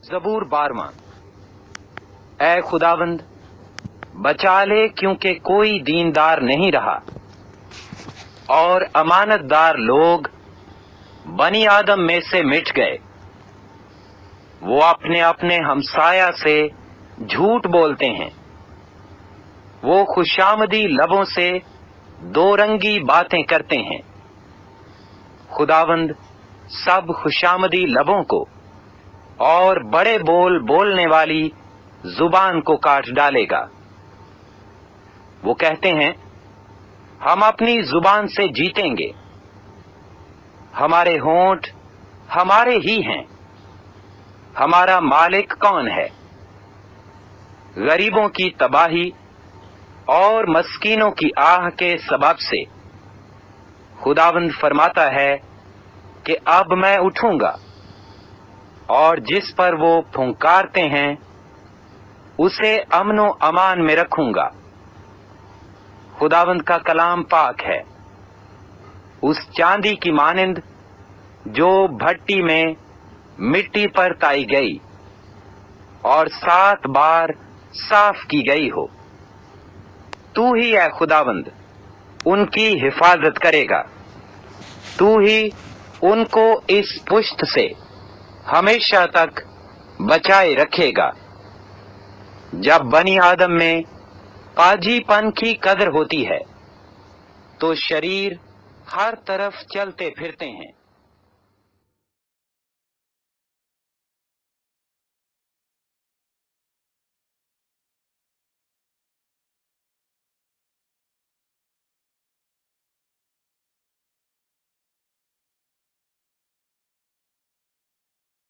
ज़बूर 12। ऐ खुदावंद, बचा ले क्योंकि कोई दीनदार नहीं रहा, और अमानतदार लोग बनी आदम में से मिट गए। वो अपने अपने हमसाया से झूठ बोलते हैं। वो खुशामदी लबों से दो रंगी बातें करते हैं। खुदावंद सब खुशामदी लबों को और बड़े बोल बोलने वाली जुबान को काट डालेगा। वो कहते हैं, हम अपनी जुबान से जीतेंगे, हमारे होंठ हमारे ही हैं, हमारा मालिक कौन है। गरीबों की तबाही और मस्कीनों की आह के सबब से खुदावंद फरमाता है कि अब मैं उठूंगा, और जिस पर वो फुंकारते हैं उसे अमनो अमान में रखूंगा। खुदावंद का कलाम पाक है, उस चांदी की मानिंद जो भट्टी में मिट्टी पर ताई गई और 7 बार साफ की गई हो। तू ही है खुदावंद, उनकी हिफाजत करेगा। तू ही उनको इस पुष्ट से हमेशा तक बचाए रखेगा। जब बनी आदम में पाजीपन की कदर होती है तो शरीर हर तरफ चलते फिरते हैं।